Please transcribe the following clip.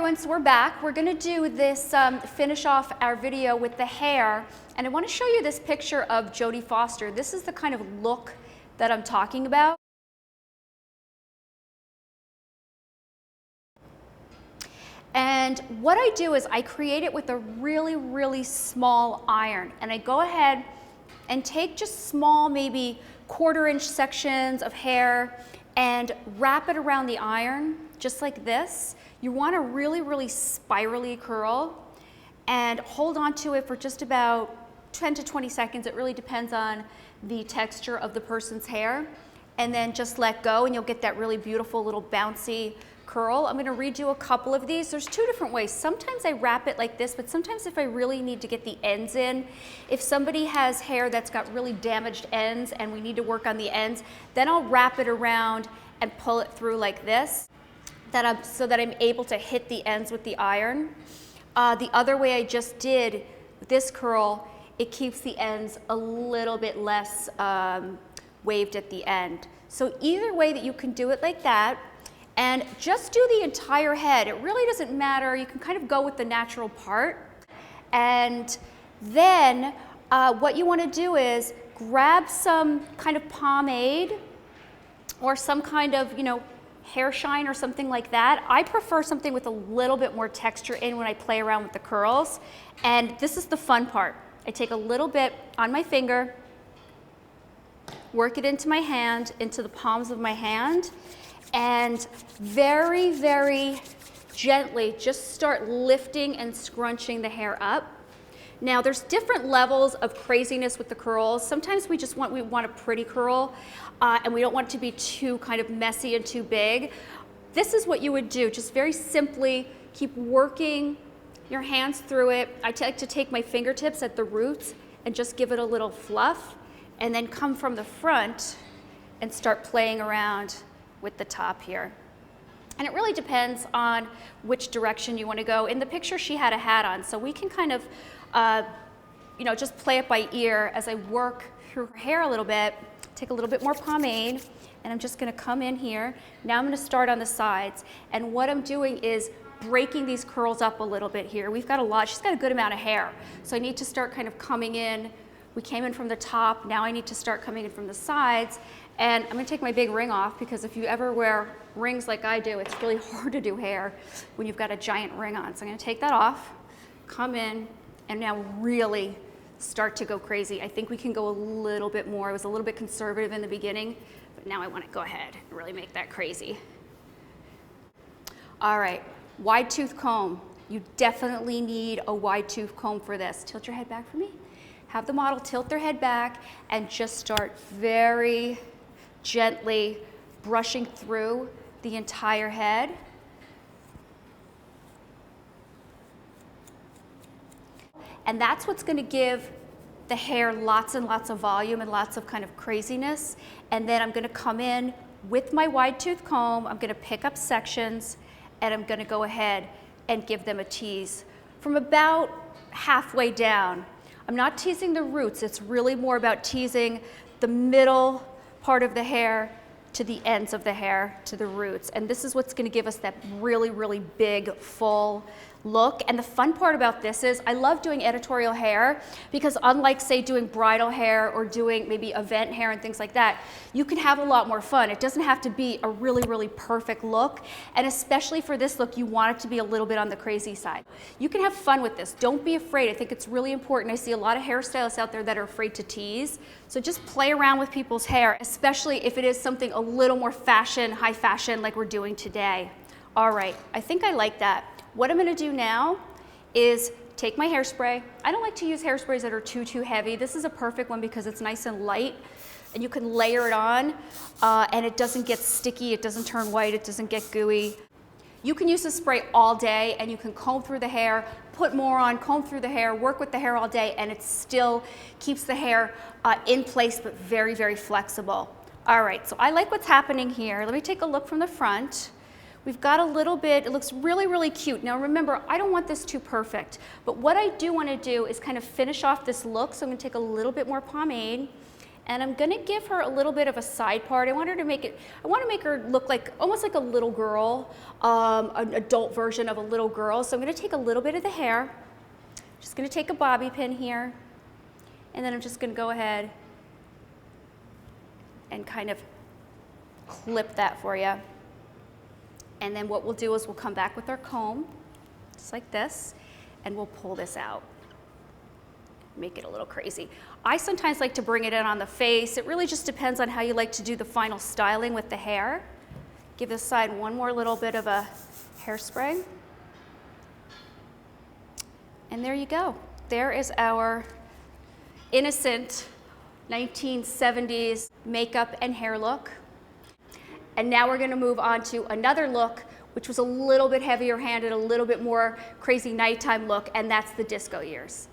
everyone, so we're back. We're gonna do this, finish off our video with the hair, and I wanna show you this picture of Jodie Foster. This is the kind of look that I'm talking about. And what I do is I create it with a really, really small iron, and I go ahead and take just small, maybe 1/4-inch sections of hair and wrap it around the iron, just like this. You want a really, really spirally curl and hold on to it for just about 10 to 20 seconds. It really depends on the texture of the person's hair. And then just let go and you'll get that really beautiful little bouncy curl. I'm gonna redo a couple of these. There's 2 different ways. Sometimes I wrap it like this, but sometimes if I really need to get the ends in, if somebody has hair that's got really damaged ends and we need to work on the ends, then I'll wrap it around and pull it through like this, so that I'm able to hit the ends with the iron. The other way I just did with this curl, it keeps the ends a little bit less waved at the end. So either way that you can do it like that, and just do the entire head. It really doesn't matter. You can kind of go with the natural part. And then what you want to do is grab some kind of pomade or some kind of, hair shine or something like that. I prefer something with a little bit more texture in when I play around with the curls. And this is the fun part. I take a little bit on my finger, work it into my hand, into the palms of my hand, and very, very gently just start lifting and scrunching the hair up. Now there's different levels of craziness with the curls. Sometimes we want a pretty curl and we don't want it to be too kind of messy and too big. This is what you would do. Just very simply keep working your hands through it. I like to take my fingertips at the roots and just give it a little fluff, and then come from the front and start playing around with the top here. And it really depends on which direction you want to go. In the picture, she had a hat on, so we can kind of, just play it by ear as I work through her hair a little bit, take a little bit more pomade, and I'm just gonna come in here. Now I'm gonna start on the sides, and what I'm doing is breaking these curls up a little bit here. We've got a lot, she's got a good amount of hair, so I need to start kind of coming in. We came in from the top, now I need to start coming in from the sides. And I'm gonna take my big ring off, because if you ever wear rings like I do, it's really hard to do hair when you've got a giant ring on. So I'm gonna take that off, come in, and now really start to go crazy. I think we can go a little bit more. I was a little bit conservative in the beginning, but now I wanna go ahead and really make that crazy. All right, wide tooth comb. You definitely need a wide tooth comb for this. Tilt your head back for me. Have the model tilt their head back and just start very gently brushing through the entire head. And that's what's going to give the hair lots and lots of volume and lots of kind of craziness. And then I'm going to come in with my wide tooth comb, I'm going to pick up sections, and I'm going to go ahead and give them a tease from about halfway down. I'm not teasing the roots, it's really more about teasing the middle part of the hair to the ends of the hair, to the roots. And this is what's gonna give us that really, really big, full look. And the fun part about this is I love doing editorial hair, because unlike, say, doing bridal hair or doing maybe event hair and things like that, you can have a lot more fun. It doesn't have to be a really, really perfect look. And especially for this look, you want it to be a little bit on the crazy side. You can have fun with this. Don't be afraid. I think it's really important. I see a lot of hairstylists out there that are afraid to tease. So just play around with people's hair, especially if it is something a little more fashion, high fashion, like we're doing today. All right, I think I like that. What I'm gonna do now is take my hairspray. I don't like to use hairsprays that are too heavy. This is a perfect one because it's nice and light, and you can layer it on, and it doesn't get sticky, it doesn't turn white, it doesn't get gooey. You can use this spray all day, and you can comb through the hair, put more on, comb through the hair, work with the hair all day, and it still keeps the hair in place, but very, very flexible. All right, so I like what's happening here. Let me take a look from the front. We've got a little bit, it looks really, really cute. Now remember, I don't want this too perfect, but what I do want to do is kind of finish off this look. So I'm going to take a little bit more pomade, And I'm gonna give her a little bit of a side part. I want to make her look like, almost like a little girl, an adult version of a little girl. So I'm gonna take a little bit of the hair, just gonna take a bobby pin here, and then I'm just gonna go ahead and kind of clip that for you. And then what we'll do is we'll come back with our comb, just like this, and we'll pull this out. Make it a little crazy. I sometimes like to bring it in on the face. It really just depends on how you like to do the final styling with the hair. Give this side one more little bit of a hairspray. And there you go. There is our innocent 1970s makeup and hair look. And now we're going to move on to another look, which was a little bit heavier handed, a little bit more crazy nighttime look, and that's the disco ears.